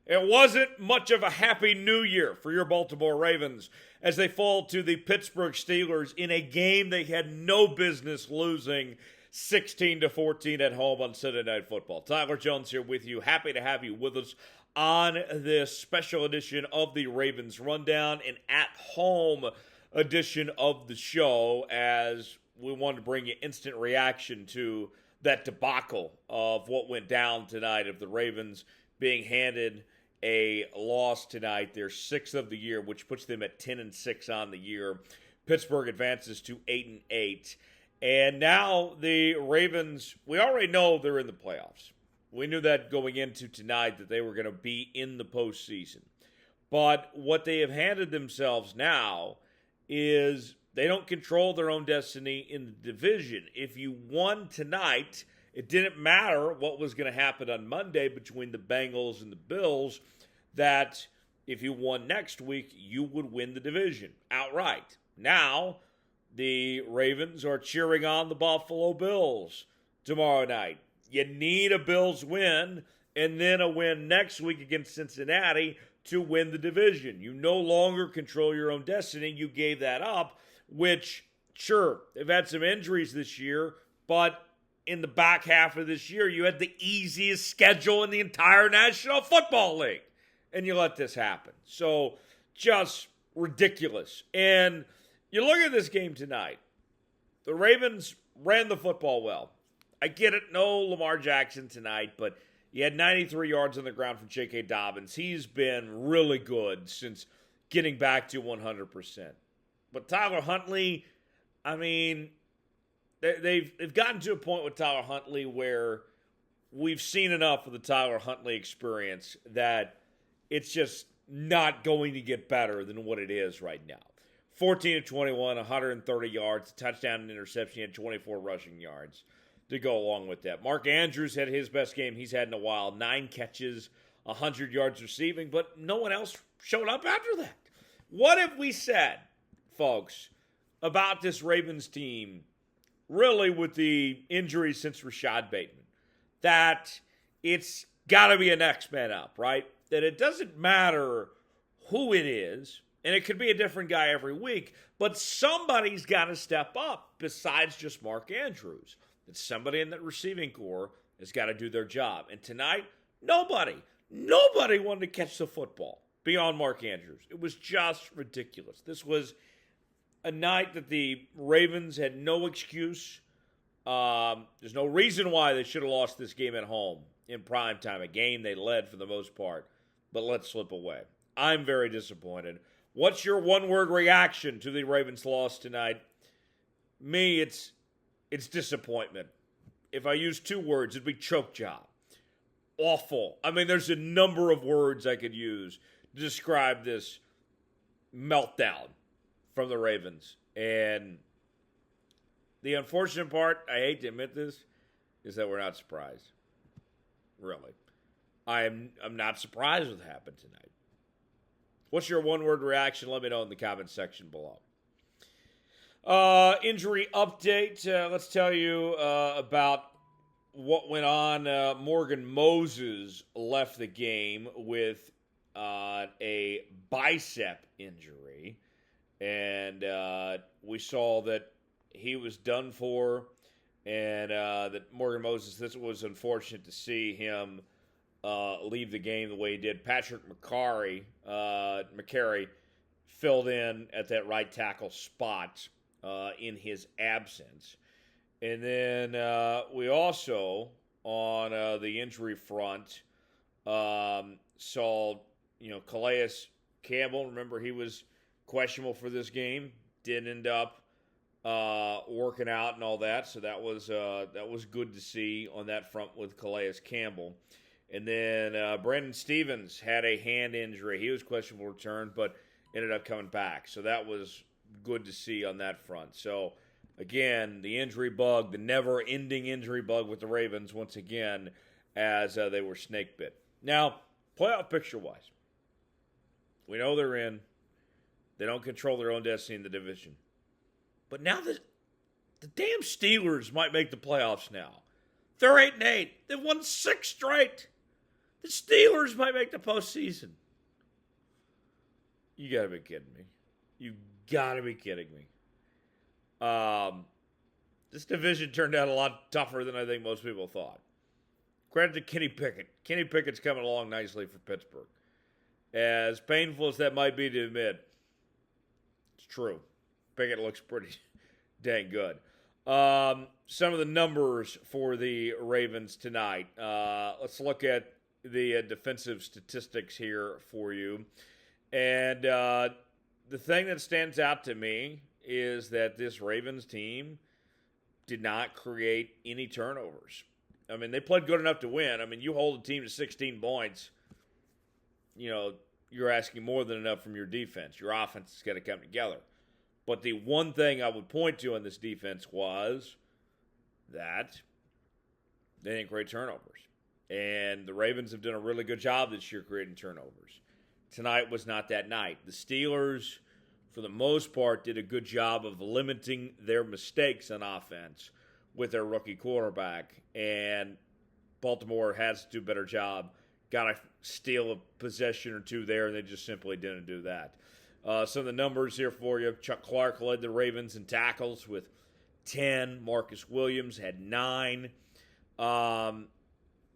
It wasn't much of a happy new year for your Baltimore Ravens as they fall to the Pittsburgh Steelers in a game they had no business losing 16-14 at home on Sunday Night Football. Tyler Jones here with you. Happy to have you with us on this special edition of the Ravens Rundown, an at-home edition of the show, as we wanted to bring you instant reaction to that debacle of what went down tonight of the Ravens being handed a loss tonight, their sixth of the year, which puts them at 10-6 on the year. Pittsburgh advances to 8-8. And now the Ravens, we already know they're in the playoffs. We knew that going into tonight that they were going to be in the postseason. But what they have handed themselves now is they don't control their own destiny in the division. If you won tonight, it didn't matter what was going to happen on Monday between the Bengals and the Bills, that if you won next week, you would win the division outright. Now, the Ravens are cheering on the Buffalo Bills tomorrow night. You need a Bills win and then a win next week against Cincinnati to win the division. You no longer control your own destiny. You gave that up, which, sure, they've had some injuries this year, but in the back half of this year, you had the easiest schedule in the entire National Football League, and you let this happen. So, just ridiculous. And you look at this game tonight, the Ravens ran the football well. I get it, no Lamar Jackson tonight, but you had 93 yards on the ground from JK Dobbins. He's been really good since getting back to 100%. But Tyler Huntley, I mean, they've gotten to a point with Tyler Huntley where we've seen enough of the Tyler Huntley experience that it's just not going to get better than what it is right now. 14-21, 130 yards, a touchdown and interception, and 24 rushing yards to go along with that. Mark Andrews had his best game he's had in a while. 9 catches, 100 yards receiving, but no one else showed up after that. What have we said, folks, about this Ravens team, really with the injury since Rashad Bateman? That it's got to be a next man up, right? That it doesn't matter who it is, and it could be a different guy every week, but somebody's got to step up besides just Mark Andrews. It's somebody in that receiving corps has got to do their job. And tonight, nobody wanted to catch the football beyond Mark Andrews. It was just ridiculous. This was a night that the Ravens had no excuse. There's no reason why they should have lost this game at home in primetime, a game they led for the most part, but let slip away. I'm very disappointed. What's your one-word reaction to the Ravens' loss tonight? Me, it's disappointment. If I use 2 words, it'd be choke job. Awful. I mean, there's a number of words I could use to describe this meltdown from the Ravens. And the unfortunate part, I hate to admit this, is that we're not surprised. Really. I'm not surprised what happened tonight. What's your one-word reaction? Let me know in the comments section below. Injury update. Let's tell you about what went on. Morgan Moses left the game with a bicep injury. And we saw that he was done for. And that Morgan Moses, this was unfortunate to see him leave the game the way he did. Patrick McCary filled in at that right tackle spot in his absence. And then we also, on the injury front, saw, Calais Campbell. Remember, he was questionable for this game. Didn't end up working out and all that. So that was good to see on that front with Calais Campbell. And then Brandon Stevens had a hand injury. He was questionable return, but ended up coming back. So that was good to see on that front. So, again, the injury bug, the never-ending injury bug with the Ravens, once again, as they were snake bit. Now, playoff picture-wise, we know they're in. They don't control their own destiny in the division. But now the damn Steelers might make the playoffs now. They're 8-8. They've won 6 straight. The Steelers might make the postseason. You got to be kidding me. You got to be kidding me. This division turned out a lot tougher than I think most people thought. Credit to Kenny Pickett. Kenny Pickett's coming along nicely for Pittsburgh. As painful as that might be to admit, it's true. Pickett looks pretty dang good. Some of the numbers for the Ravens tonight. Let's look at the defensive statistics here for you. And the thing that stands out to me is that this Ravens team did not create any turnovers. I mean, they played good enough to win. I mean, you hold a team to 16 points, you know, you're asking more than enough from your defense. Your offense has got to come together. But the one thing I would point to in this defense was that they didn't create turnovers. And the Ravens have done a really good job this year creating turnovers. Tonight was not that night. The Steelers, for the most part, did a good job of limiting their mistakes on offense with their rookie quarterback. And Baltimore has to do a better job. Got to steal a possession or two there, and they just simply didn't do that. Some of the numbers here for you. Chuck Clark led the Ravens in tackles with 10. Marcus Williams had 9. And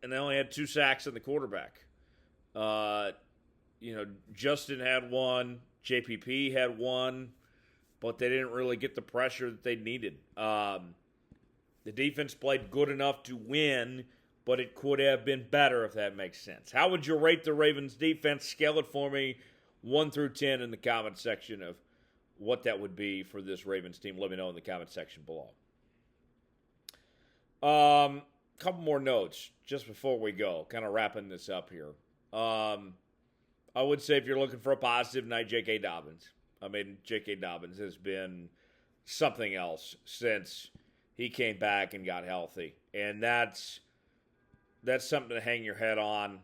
they only had 2 sacks on the quarterback. Justin had 1. JPP had 1. But they didn't really get the pressure that they needed. The defense played good enough to win, but it could have been better, if that makes sense. How would you rate the Ravens defense? Scale it for me, 1 through 10 in the comment section of what that would be for this Ravens team. Let me know in the comment section below. Couple more notes just before we go, kind of wrapping this up here. I would say if you're looking for a positive night, JK Dobbins. I mean, JK Dobbins has been something else since he came back and got healthy. And that's something to hang your head on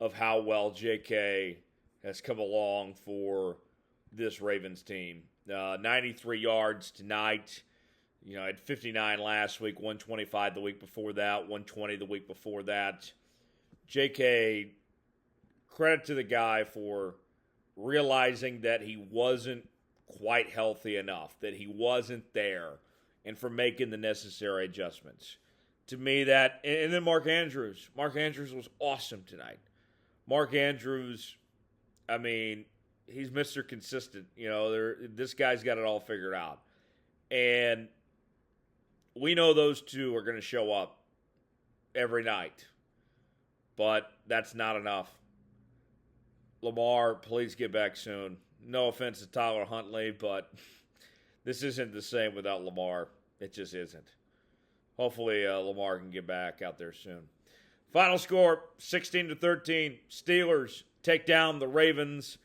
of how well JK has come along for this Ravens team. 93 yards tonight. You know, I had 59 last week, 125 the week before that, 120 the week before that. JK, credit to the guy for realizing that he wasn't quite healthy enough, that he wasn't there, and for making the necessary adjustments. To me, that, and then Mark Andrews. Mark Andrews was awesome tonight. Mark Andrews, I mean, he's Mr. Consistent. You know, this guy's got it all figured out. And we know those two are going to show up every night. But that's not enough. Lamar, please get back soon. No offense to Tyler Huntley, but this isn't the same without Lamar. It just isn't. Hopefully Lamar can get back out there soon. Final score, 16-13. Steelers take down the Ravens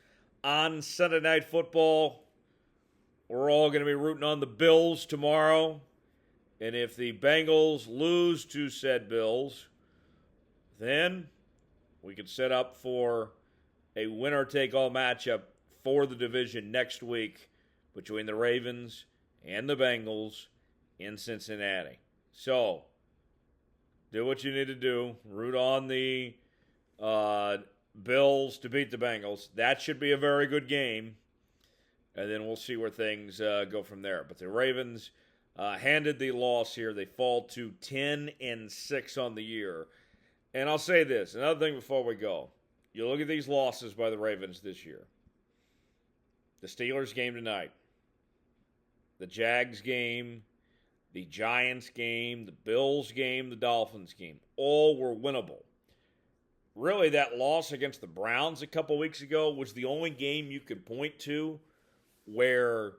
on Sunday Night Football. We're all going to be rooting on the Bills tomorrow. And if the Bengals lose to said Bills, then we could set up for a winner-take-all matchup for the division next week between the Ravens and the Bengals in Cincinnati. So, do what you need to do. Root on the Bills to beat the Bengals. That should be a very good game. And then we'll see where things go from there. But the Ravens handed the loss here. They fall to 10-6 on the year. And I'll say this, another thing before we go. You look at these losses by the Ravens this year. The Steelers game tonight. The Jags game. The Giants game. The Bills game. The Dolphins game. All were winnable. Really, that loss against the Browns a couple weeks ago was the only game you could point to where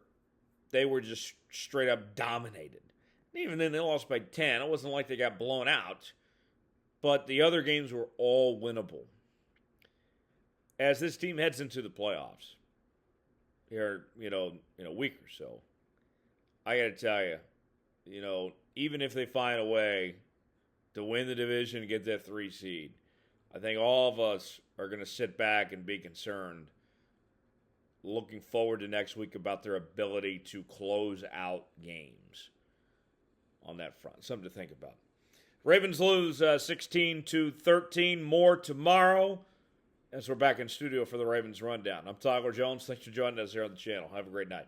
they were just straight up dominated. And even then, they lost by 10. It wasn't like they got blown out. But the other games were all winnable. As this team heads into the playoffs here, in a week or so, I got to tell you, even if they find a way to win the division and get that 3 seed, I think all of us are going to sit back and be concerned, looking forward to next week about their ability to close out games on that front. Something to think about. Ravens lose 16-13. More tomorrow as we're back in studio for the Ravens Rundown. I'm Tyler Jones. Thanks for joining us here on the channel. Have a great night.